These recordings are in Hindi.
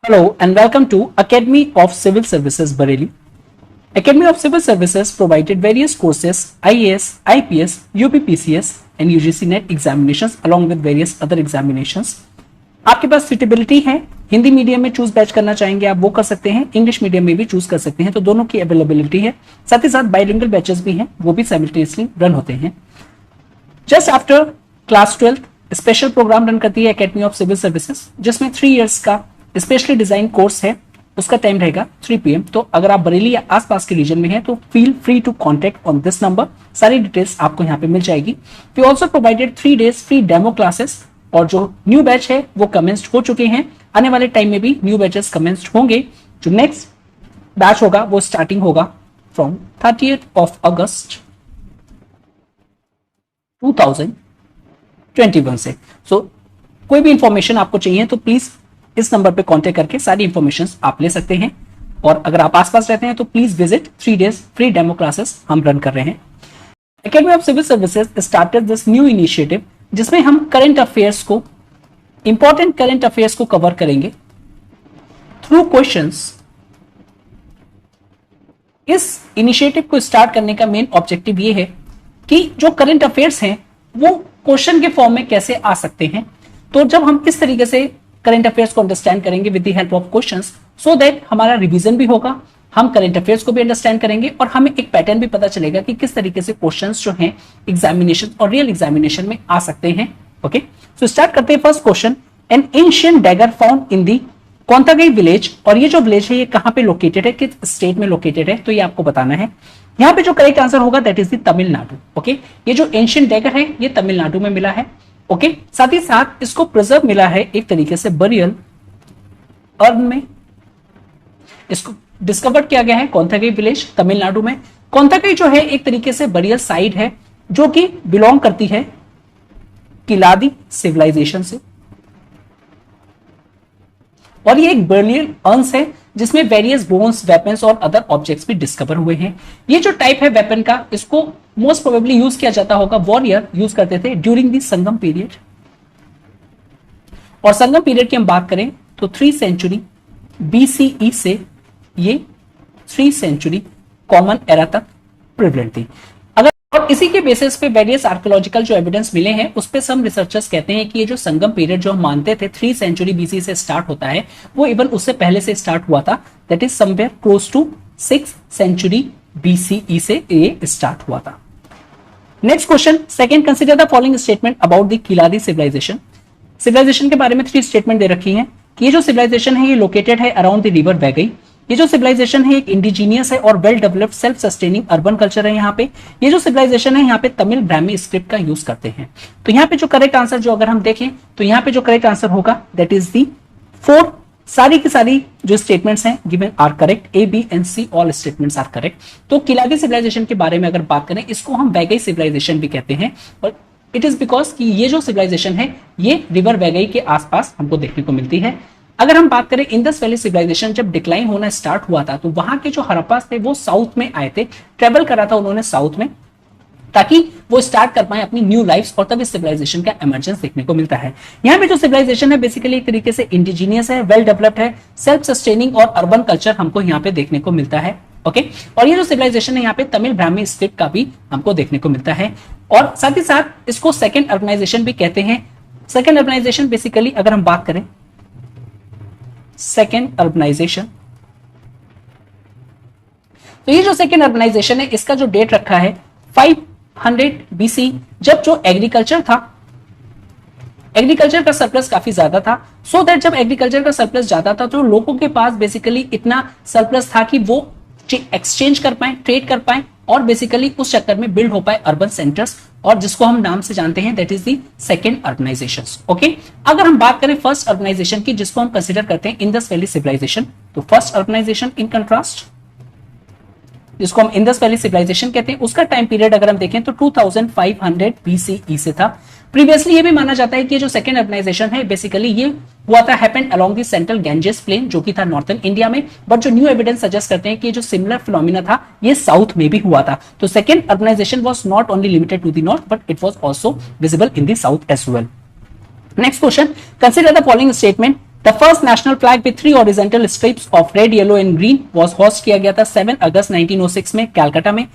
Hello and welcome to Academy of Civil Services Bareilly. Academy of Civil Services provided various courses IAS, IPS, UPPCS and UGC NET examinations along with various other examinations. आपके पास सुटेबिलिटी है, हिंदी मीडियम में चूज बैच करना चाहेंगे आप वो कर सकते हैं, इंग्लिश मीडियम में भी चूज कर सकते हैं, तो दोनों की अवेलेबिलिटी है। साथ ही साथ बाइलिंगुअल बैचेस भी हैं, वो भी साइमल्टेनियसली रन होते हैं। Just after class 12 special program run करती है एकेडमी ऑफ सिविल सर्विसेज, जिसमें 3 इयर्स का स्पेशली डिजाइन कोर्स है। उसका टाइम रहेगा 3 PM। तो अगर आप बरेली या आसपास के रीजन में हैं तो feel free to contact on this number. सारी डिटेल्स आपको यहाँ पे मिल जाएगी। We also provided 3 days free demo classes, और जो न्यू बैच है वो कमेंस्ड हो चुके हैं। आने वाले टाइम में भी न्यू बैचेस कमेंस्ड होंगे। जो नेक्स्ट बैच होगा वो स्टार्टिंग होगा फ्रॉम 30th August 2021 से। सो कोई भी इंफॉर्मेशन आपको चाहिए तो प्लीज इस नंबर पे कांटेक्ट करके सारी इंफॉर्मेशन आप ले सकते हैं। और अगर आप आसपास रहते हैं तो please visit 3 days free demo classes हम रन कर रहे हैं। Academy of civil services started this new initiative, जिसमें हम करंट अफेयर्स को, इंपॉर्टेंट करंट अफेयर्स को कवर करेंगे थ्रू क्वेश्चंस। इस इनिशिएटिव को स्टार्ट करने का मेन ऑब्जेक्टिव ये है कि जो करंट अफेयर्स हैं वो क्वेश्चन के फॉर्म में कैसे आ सकते हैं। तो जब हम इस तरीके से करंट अफेयर्स को अंडरस्टैंड करेंगे with the help of questions, so that हमारा रिवीजन भी होगा, हम करंट अफेयर्स को भी अंडरस्टैंड करेंगे और हमें एक पैटर्न भी पता चलेगा कि किस तरीके से क्वेश्चंस जो हैं एग्जामिनेशन और रियल एग्जामिनेशन में आ सकते हैं। ओके, सो स्टार्ट करते हैं। First question, an ancient dagger found in the Kontagai village. और ये जो विलेज है ये कहां पे लोकेटेड है, किस स्टेट में लोकेटेड है, तो ये आपको बताना है। यहां पे जो करेक्ट आंसर होगा that is the Tamil Nadu. Okay, ये जो एंशिएंट डैगर है ये तमिलनाडु में मिला है। ओके, साथ ही साथ इसको प्रिजर्व मिला है एक तरीके से बरियल अर्न में। इसको डिस्कवर किया गया है कोंतागई विलेज तमिलनाडु में। कोंतागई जो है एक तरीके से बरियल साइट है जो कि बिलोंग करती है किलादी सिविलाइजेशन से, और ये एक बरियल अर्न्स है जिसमें वेरियस बोन्स, वेपन्स और अदर ऑब्जेक्ट्स भी डिस्कवर हुए हैं। ये जो टाइप है वेपन का, इसको मोस्ट प्रोबेबली यूज किया जाता होगा, वॉरियर यूज करते थे ड्यूरिंग द संगम पीरियड। और संगम पीरियड की हम बात करें तो 3 century BCE से ये 3 century कॉमन एरा तक प्रिवलेंट थी। अगर और इसी के बेसिस पे वेरियस आर्कियोलॉजिकल जो एविडेंस मिले हैं उस पे सम रिसर्चर्स कहते हैं कि ये जो संगम पीरियड जो हम मानते थे 3 century BC से स्टार्ट होता है, वो इवन उससे पहले से स्टार्ट हुआ था। That is somewhere close to 6 century BCE से ये स्टार्ट हुआ था। Next question, second, consider the following statement about the Keeladi civilisation. Civilisation के बारे में 3 स्टेटमेंट दे रखी हैं कि ये जो सिविलाइजेशन है ये लोकेटेड है अराउंड द रिवर वैगई। ये जो सिविलाइजेशन है एक इंडिजीनियस है और well developed self sustaining urban culture है। यहाँ पे ये जो सिविलाइजेशन है यहाँ पे तमिल ब्राह्मी स्क्रिप्ट का यूज करते हैं। तो यहाँ पे जो करेक्ट आंसर जो अगर हम देखें तो यहाँ पे जो करेक्ट आंसर होगा दैट इज दी 4। सारी की सारी जो स्टेटमेंट्स हैं given are correct, A, B and C all statements are correct. तो किलादी सिविलाइजेशन के बारे में अगर बात करें, इसको हम वैगई सिविलाइजेशन भी कहते हैं, और इट इज बिकॉज कि ये जो सिविलाइजेशन है ये रिवर वैगई के आसपास हमको देखने को मिलती है। अगर हम बात करें इंडस वैली सिविलाइजेशन जब डिक्लाइन होना स्टार्ट हुआ था तो वहां के जो हड़प्पास थे वो साउथ में आए थे, ट्रेवल करा था उन्होंने साउथ में ताकि वो स्टार्ट कर पाए अपनी न्यू लाइफ्स, और तब इस सिविलाइजेशन का इमर्जेंस देखने को मिलता है। यहाँ पे जो सिविलाइजेशन है बेसिकली एक तरीके से इंडिजीनियस है, वेल डेवलप्ड है, सेल्फ सस्टेनिंग और अर्बन कल्चर हमको यहाँ पे देखने को मिलता है। ओके, और ये जो सिविलाइजेशन है यहाँ पे तमिल ब्राह्मी स्क्रिप्ट का भी हमको देखने को मिलता है, और साथ ही साथ इसको सेकेंड अर्बनाइजेशन भी कहते हैं। सेकेंड अर्बनाइजेशन बेसिकली अगर हम बात करें सेकेंड अर्बनाइजेशन, तो ये जो सेकेंड अर्बनाइजेशन है इसका जो डेट रखा है 500 BC, जब जो एग्रीकल्चर था, एग्रीकल्चर का सरप्लस काफी ज्यादा था। सो दैट जब एग्रीकल्चर का सरप्लस ज्यादा था तो लोगों के पास बेसिकली इतना सरप्लस था कि वो एक्सचेंज कर पाए, ट्रेड कर पाए, और बेसिकली उस चक्कर में बिल्ड हो पाए अर्बन सेंटर्स, और जिसको हम नाम से जानते हैं that is the second urbanisation. Okay, अगर हम बात करें फर्स्ट अर्बनाइजेशन की, जिसको हम कंसीडर करते हैं इंडस वैली सिविलाइजेशन, तो फर्स्ट अर्बनाइजेशन इन कंट्रास्ट जिसको हम इंडस वैली सिविलाइजेशन कहते हैं, उसका टाइम पीरियड अगर हम देखें तो 2500 BCE से था। प्रीवियसली ये भी माना जाता है कि जो सेकेंड अर्बनाइजेशन है बेसिकली ये हुआ था happened along the central Ganges plain जो कि था नॉर्थर्न इंडिया में, बट जो न्यू एविडेंस सजेस्ट करते हैं कि जो सिमिलर फिनोमिना था ये साउथ में भी हुआ था। तो second urbanisation was not only limited to the north but it was also visible in the south as well. Next question, consider the following statement the first national flag with 3 horizontal stripes of red, yellow and green was hoist किया गया था 7 अगस्त 1906 में कलकत्ता में।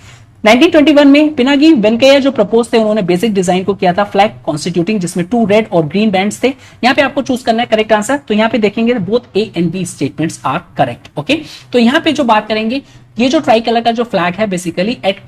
1921 में पिनाकी वेंकैया जो प्रपोज थे उन्होंने बेसिक डिजाइन को किया था फ्लैग कॉन्स्टिट्यूटिंग, जिसमें 2 रेड और ग्रीन बैंड्स थे। यहां पे आपको चूज करना है करेक्ट आंसर, तो यहां पे देखेंगे both A and B statements are correct. Okay, तो यहां पे जो बात करेंगे, ये जो ट्राई कलर का जो फ्लैग है बेसिकली एट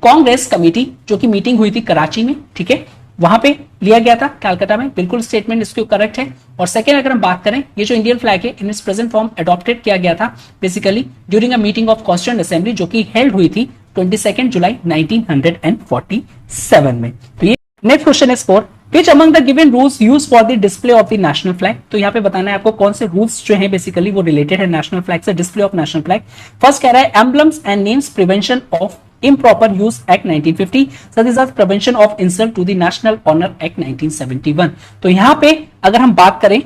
कांग्रेस कमेटी जो कि मीटिंग हुई थी कराची में, ठीक है, वहां पे लिया गया था कलकत्ता में, बिल्कुल स्टेटमेंट इसके करेक्ट है। और सेकेंड अगर हम बात करें, ये जो इंडियन फ्लैग है in its present form adopted किया गया था basically during a meeting of constituent assembly जो कि हेल्ड हुई थी 22 जुलाई 1947 में। तो ये next question is for which among the given rules use for the display of the national flag. तो यहाँ पे बताना है आपको कौन से रूल्स जो है बेसिकली वो रिलेटेड है नेशनल फ्लैग से, display of national flag. First कह रहा है emblems and names prevention of improper use act 1950, साथ ही साथ prevention of insult to the national honour act 1971। तो यहां पे अगर हम बात करें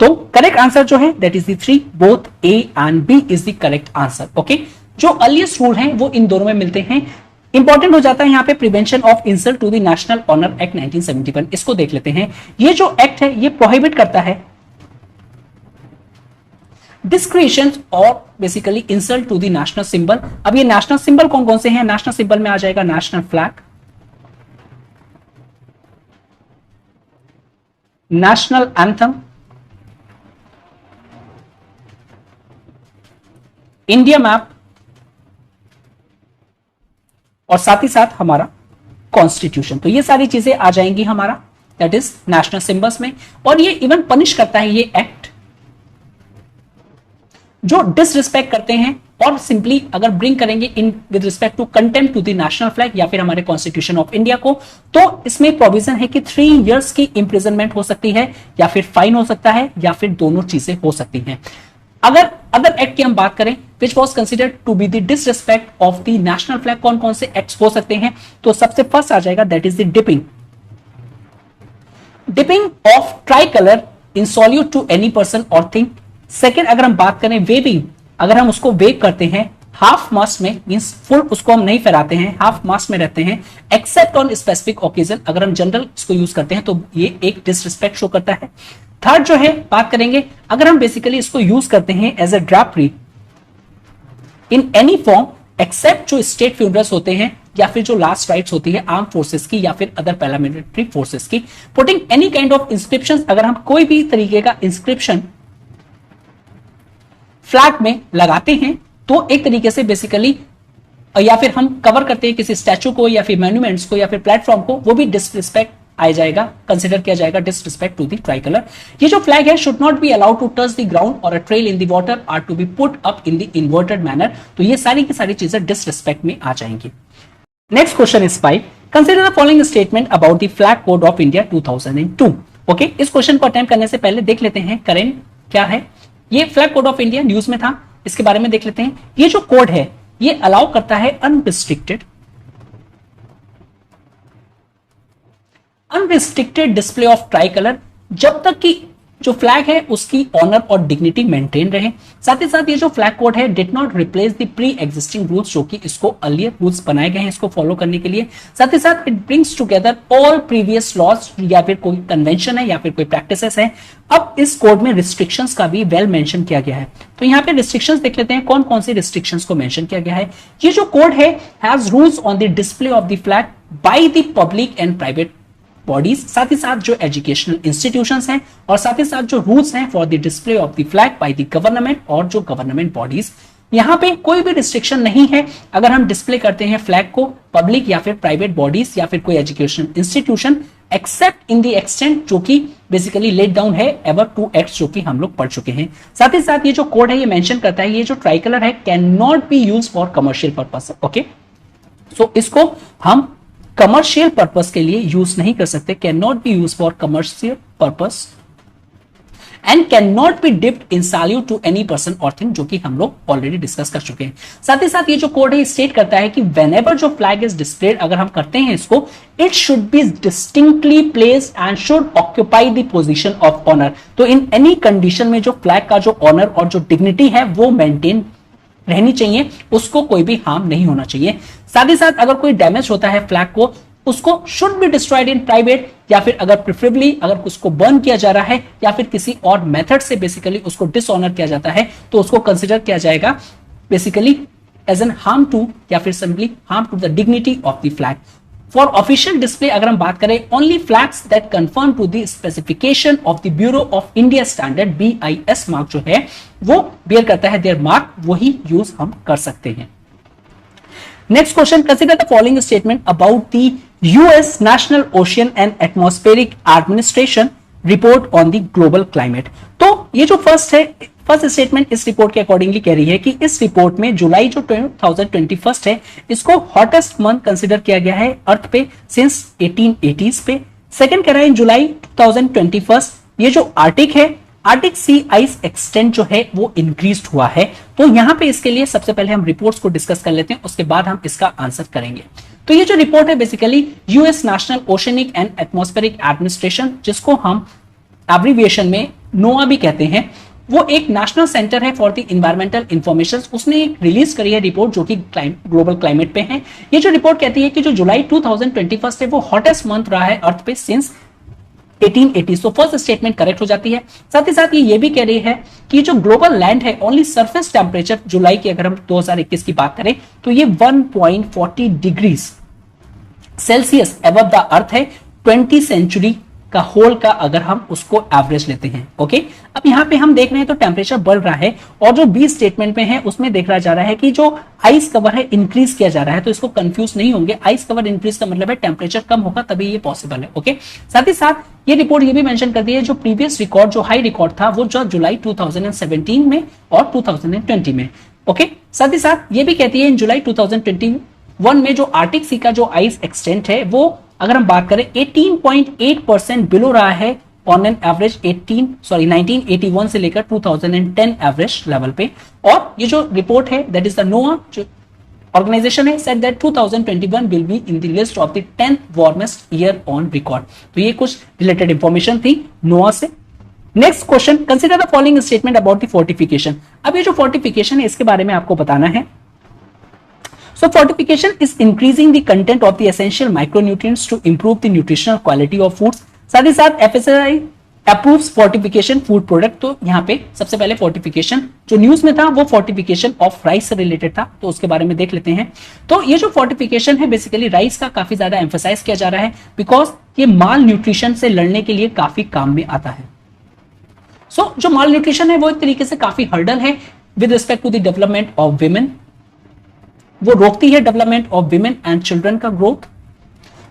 तो करेक्ट आंसर जो है that is the 3, both A and B is the correct answer. Okay, जो अर्लीस्ट रूल है वो इन दोनों में मिलते हैं। इंपॉर्टेंट हो जाता है यहां पे prevention of insult to the national honour act 1971, इसको देख लेते हैं। ये जो एक्ट है ये प्रोहिबिट करता है डिस्क्रिशन और basically insult to the national symbol. अब ये नेशनल सिंबल कौन कौन से हैं? नेशनल सिंबल में आ जाएगा national flag, national anthem, India map और साथ ही साथ हमारा कॉन्स्टिट्यूशन। तो ये सारी चीजें आ जाएंगी हमारा दैट इज नेशनल सिंबल्स में। और ये इवन पनिश करता है ये एक्ट जो डिसरिस्पेक्ट करते हैं और सिंपली अगर ब्रिंग करेंगे in with respect to contempt to the national flag या फिर हमारे कॉन्स्टिट्यूशन ऑफ इंडिया को, तो इसमें प्रोविजन है कि 3 इयर्स की इंप्रिजनमेंट हो सकती है या फिर फाइन हो सकता है या फिर दोनों चीजें हो सकती हैं। अगर अदर एक्ट की हम बात करें which was considered to be the disrespect of the national flag, कौन कौन से एक्ट हो सकते हैं? तो सबसे फर्स्ट आ जाएगा that is the dipping of tricolour in salute to any person और थिंग। सेकेंड अगर हम बात करें वेविंग, अगर हम उसको वेव करते हैं हाफ मास्ट में, मींस फुल उसको हम नहीं फहराते हैं, हाफ मास्ट में रहते हैं, एक्सेप्ट ऑन स्पेसिफिक ओकेजन, अगर हम जनरल इसको यूज करते हैं तो ये एक डिसरिस्पेक्ट शो करता है। थर्ड जो है बात करेंगे अगर हम बेसिकली इसको यूज करते हैं as a drapery in any form except जो स्टेट फ्यूनरल्स होते हैं या फिर जो लास्ट राइट्स होती है आर्म फोर्सेस की या फिर अदर पैरामिलिट्री फोर्सेस की, putting any kind of inscription, अगर हम कोई भी तरीके का इंस्क्रिप्शन फ्लैग में लगाते हैं तो एक तरीके से बेसिकली या फिर हम कवर करते हैं किसी स्टैचू को या फिर मॉन्यूमेंट्स को या फिर प्लेटफॉर्म को, वो भी डिसरिस्पेक्ट आ जाएगा, कंसिडर किया जाएगा disrespect to the tricolour. ये जो फ्लैग है should not be allowed to touch the ground और a trail in the water are to be put up in the inverted manner. तो ये सारी की सारी चीजें डिसरिस्पेक्ट में आ जाएंगी। Next question is 5, consider the following statement about the flag code of India 2002। Okay, इस क्वेश्चन को अटेम्प्ट करने से पहले देख लेते हैं करेंट क्या है। ये flag code of India news में था, इसके बारे में देख लेते हैं। ये जो कोड है ये अलाउ करता है unrestricted display of try colour जब तक कि जो फ्लैग है उसकी ऑनर और डिग्निटी मेंटेन रहे। साथ ही साथ ये जो फ्लैग कोड है did not replace the pre existing rules, जो कि इसको अर्लियर रूल्स बनाए गए हैं इसको फॉलो करने के लिए। साथ ही साथ it brings together all previous laws या फिर कोई कन्वेंशन है या फिर कोई प्रैक्टिसेस है। अब इस कोड में रिस्ट्रिक्शंस का भी वेल मेंशन किया गया है। तो यहाँ पे रिस्ट्रिक्शंस देख लेते हैं कौन कौन सी रिस्ट्रिक्शंस को मेंशन किया गया है। ये जो कोड है has rules on the display of the flag by the public and private bodies, साथ ही साथ जो एजुकेशनल इंस्टीट्यूशंस हैं और साथ ही साथ जो रूल्स हैं for the display of the flag by the government और जो गवर्नमेंट बॉडीज। यहां पे कोई भी रिस्ट्रिक्शन नहीं है अगर हम डिस्प्ले करते हैं फ्लैग को पब्लिक या फिर प्राइवेट बॉडीज या फिर कोई educational institution, accept in the extent जो कि बेसिकली लेट डाउन है एवर 2 एक्ट्स जो कि हम लोग पढ़ चुके हैं। साथ ही साथ ये जो कोड है ये मेंशन करता है ये जो ट्राई कलर है can not be use for commercial purpose. Okay, so इसको हम कमर्शियल पर्पस के लिए यूज नहीं कर सकते, can not be use for commercial purpose and can not be dipped in salute to any person और थिंग, जो कि हम लोग ऑलरेडी डिस्कस कर चुके हैं। साथ ही साथ ये जो कोड है स्टेट करता है कि व्हेनेवर जो फ्लैग इज डिस्प्लेड, अगर हम करते हैं इसको, it should be distinctly placed and should occupy the position of honour. तो इन एनी कंडीशन में जो फ्लैग का जो ऑनर और जो डिग्निटी है वो मेंटेन रहनी चाहिए, उसको कोई भी हार्म नहीं होना चाहिए। साथ ही साथ अगर कोई डैमेज होता है फ्लैग को, उसको should be destroyed in private, या फिर अगर प्रिफरेबली अगर उसको बर्न किया जा रहा है या फिर किसी और मेथड से बेसिकली उसको डिसऑनर किया जाता है तो उसको कंसिडर किया जाएगा basically as an harm to या फिर simply harm to the dignity of the flag. For official display अगर हम बात करें, only flags that conform to the specification of the bureau of India standard BIS mark जो है वो बियर करता है देयर मार्क, वही यूज हम कर सकते हैं। Next question, consider the following statement about the US national ocean and atmospheric administration report on the global climate. तो ये जो फर्स्ट स्टेटमेंट इस रिपोर्ट के अकॉर्डिंगली कह रही है कि इस रिपोर्ट में जुलाई जो 2021 है इसको हॉटेस्ट मंथ कंसीडर किया गया है अर्थ पे सिंस 1880s पे। सेकंड कह रहा है इन जुलाई 2021 ये जो आर्टिक सी आइस एक्सटेंट जो है वो इंक्रीज हुआ है। तो यहां पे इसके लिए सबसे पहले हम रिपोर्ट्स को डिस्कस कर लेते हैं, उसके बाद हम इसका आंसर करेंगे। तो ये जो रिपोर्ट है basically US national oceanic and atmospheric administration, जिसको हम एब्रिविएशन में नोआ भी कहते हैं, वो एक नेशनल सेंटर है फॉर द इन्वायरमेंटल इंफॉर्मेशन। उसने एक रिलीज करी है रिपोर्ट जो कि ग्लोबल क्लाइमेट पे है। ये जो रिपोर्ट कहती है कि जो जुलाई 2021 है वो हॉटेस्ट मंथ रहा है अर्थ पे सिंस 1880। तो फर्स्ट स्टेटमेंट करेक्ट हो जाती है। साथ ही साथ ये भी कह रही है कि जो ग्लोबल लैंड है ओनली सरफेस टेम्परेचर जुलाई की अगर हम 2021 की बात करें तो ये 1.40 degrees Celsius above the earth है 20 सेंचुरी का होल का अगर हम उसको एवरेज लेते हैं। ओके, अब यहां पे हम देख रहे हैं तो टेम्परेचर बढ़ रहा है और जो 20 स्टेटमेंट में है उसमें देखा जा रहा है कि जो आइस कवर है इंक्रीज किया जा रहा है। तो इसको कंफ्यूज नहीं होंगे, आइस कवर इंक्रीज का मतलब है टेम्परेचर कम होगा तभी ये पॉसिबल है। ओके, साथ ही साथ ये रिपोर्ट ये भी मेंशन करती है जो प्रीवियस रिकॉर्ड जो हाई रिकॉर्ड था वो जो जुलाई 2017 में और 2020 में। ओके, साथ ही साथ ये भी कहती है इन जुलाई 2021 में जो आर्टिक सी का जो आइस एक्सटेंट है वो अगर हम बात करें 18.8% बिलो रहा है ऑन एन एवरेज 1981 से लेकर 2010 एवरेज लेवल पे। और ये जो रिपोर्ट है दैट इज द नोआ जो ऑर्गेनाइजेशन है said that 2021 will be in the list of the 10th warmest year on record. तो ये कुछ रिलेटेड इंफॉर्मेशन थी नोआ से। Next question, consider the following statement about the fortification. अब ये जो फोर्टिफिकेशन है इसके बारे में आपको बताना है। So fortification is increasing the content of the essential micronutrients to improve the nutritional quality of foods। साथ ही साथ FSSAI approves fortification food product। तो यहाँ पे सबसे पहले fortification जो न्यूज में था वो fortification of rice से रिलेटेड था, तो उसके बारे में देख लेते हैं। तो ये जो fortification है बेसिकली राइस का काफी ज्यादा एम्फसाइज किया जा रहा है बिकॉज ये माल न्यूट्रिशन से लड़ने के लिए काफी काम में आता है। सो जो माल न्यूट्रिशन है वो एक तरीके से काफी हर्डल है with respect to the development of women, वो रोकती है development of women and children का ग्रोथ।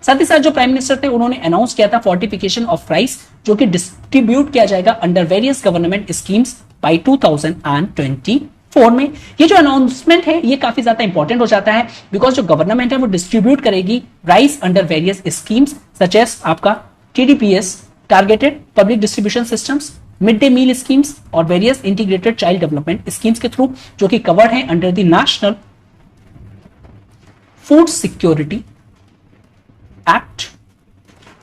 साथ ही साथ जो प्राइम मिनिस्टर थे उन्होंने अनाउंस किया था फोर्टिफिकेशन ऑफ राइस जो कि डिस्ट्रीब्यूट किया जाएगा under various government schemes by 2024 में। ये जो अनाउंसमेंट है ये काफी ज्यादा इंपॉर्टेंट हो जाता है बिकॉज जो गवर्नमेंट है वो डिस्ट्रीब्यूट करेगी rice under various schemes such as आपका TDPS targeted public distribution systems, mid day meal schemes और various integrated child development schemes के थ्रू जो कि कवर्ड है under the national food security act.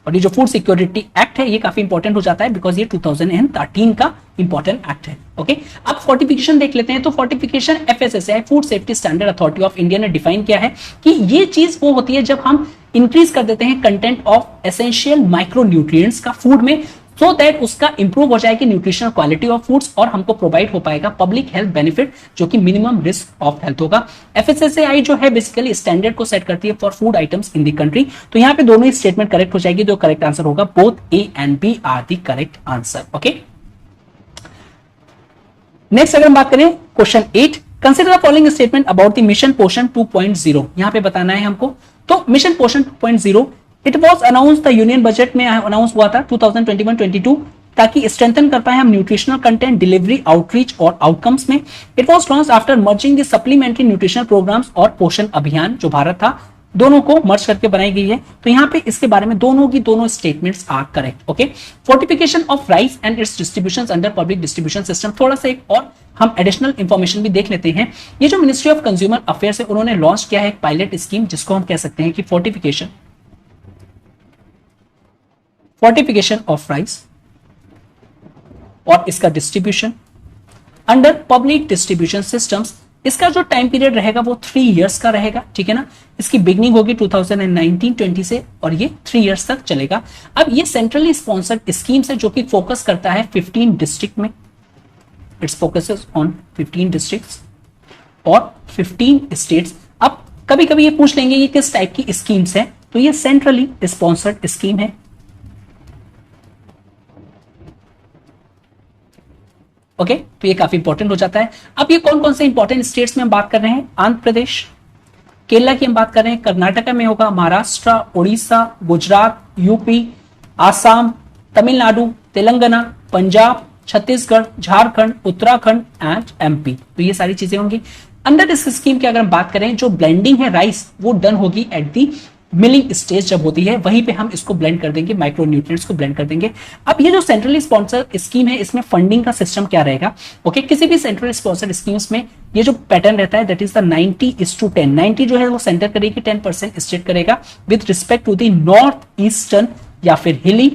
और ये जो फूड सिक्योरिटी एक्ट है ये काफी इंपॉर्टेंट हो जाता है बिकॉज ये 2013 का इंपॉर्टेंट एक्ट है। ओके, अब फोर्टिफिकेशन देख लेते हैं। तो fortification FSSAI food safety standard authority of India ने डिफाइन किया है कि ये चीज वो होती है जब हम इंक्रीज कर देते हैं content of essential micro nutrients का फूड में सो दैट उसका इंप्रूव हो जाएगी न्यूट्रिशनल क्वालिटी ऑफ फूड्स और हमको प्रोवाइड हो पाएगा पब्लिक हेल्थ बेनिफिट जो कि मिनिमम रिस्क ऑफ हेल्थ होगा। FSSAI जो है बेसिकली स्टैंडर्ड को सेट करती है for food items in the country. तो यहाँ पे दोनों ही स्टेटमेंट करेक्ट हो जाएगी, जो करेक्ट आंसर होगा both A and B are the correct answer. Okay, next अगर हम बात करें question 8, consider the following statement about the mission Poshan 2.0। यहां पे बताना है हमको। तो mission Poshan 2.0 it was announce the union budget में अनाउंस हुआ था 2021-22 ताकि स्ट्रेंथन कर पाए हम न्यूट्रिशनल कंटेंट डिलीवरी आउटरीच और आउटकम्स में। It was launch after merging the supplementary nutritional programmes और पोषण अभियान जो भारत था दोनों को मर्ज करके बनाई गई है। तो यहाँ पे इसके बारे में दोनों की दोनों statements are correct. Okay, fortification of rice and its distribution under public distribution system. थोड़ा सा एक और हम एडिशनल इंफॉर्मेशन भी देख लेते हैं। ये जो मिनिस्ट्री ऑफ कंज्यूमर अफेयर्स है उन्होंने लॉन्च किया है एक पायलट स्कीम जिसको हम कह सकते हैं कि फोर्टिफिकेशन ऑफ राइस और इसका distribution under public distribution systems इसका जो टाइम पीरियड रहेगा वो 3 इयर्स का रहेगा, ठीक है ना। इसकी बिगनिंग होगी 2019-20 से और ये 3 इयर्स तक चलेगा। अब ये सेंट्रली स्पॉन्सर्ड स्कीम्स है जो कि फोकस करता है 15 डिस्ट्रिक्ट में, इट्स फोकसेस ऑन 15 डिस्ट्रिक्ट्स और 15 स्टेट्स। अब कभी कभी ये पूछ लेंगे ये किस टाइप की स्कीम्स है, तो ये सेंट्रली स्पॉन्सर्ड स्कीम है। ओके, तो ये काफी इंपॉर्टेंट हो जाता है। अब ये कौन कौन से इंपॉर्टेंट स्टेट्स में हम बात कर रहे हैं, आंध्र प्रदेश, केरला की हम बात कर रहे हैं, कर्नाटका में होगा, Maharashtra, Orissa, Gujarat, UP, Assam, Tamil Nadu, Telangana, Punjab, Chhattisgarh, Jharkhand, Uttarakhand and MP. तो ये सारी चीजें होंगी। अंडर इस स्कीम की अगर हम बात करें, जो ब्लेंडिंग है राइस वो डन होगी एट दी मिलिंग स्टेज जब होती है, वहीं पे हम इसको ब्लेंड कर देंगे, माइक्रो न्यूट्रिएंट्स को ब्लेंड कर देंगे। अब ये जो सेंट्रली स्पॉन्सर्ड स्कीम है इसमें फंडिंग का सिस्टम क्या रहेगा, ओके। किसी भी सेंट्रली स्पॉन्सर्ड स्कीम्स में ये जो पैटर्न रहता है दैट इज द 90:10। 90 जो है वो सेंटर करेगी, 10% स्टेट करेगा with respect to the north eastern या फिर हिली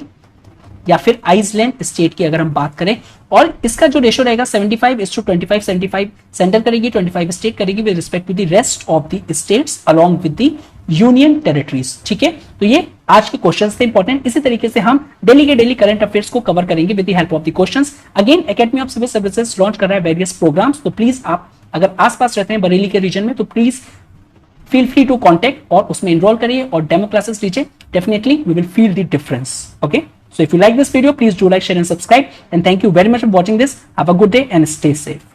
या फिर आइसलैंड स्टेट की अगर हम बात करें। और इसका जो रेशो रहेगा 75:25, 75 सेंटर करेगी, 25 स्टेट करेगी with respect to the rest of the states along with the union territories, ठीक है। तो ये आज के क्वेश्चंस थे इंपॉर्टेंट। इसी तरीके से हम डेली के डेली करंट अफेयर्स को कवर करेंगे with the help of the questions. Again academy of civil services launch कर रहा है वेरियस प्रोग्राम्स, तो प्लीज आप अगर आसपास रहते हैं बरेली के रीजन में तो please feel free to contact और उसमें एनरोल करिए और डेमो क्लासेस लीजिए। Definitely we will feel the difference, okay. So if you like this video, please do like, share and subscribe. And thank you very much for watching this. Have a good day and stay safe.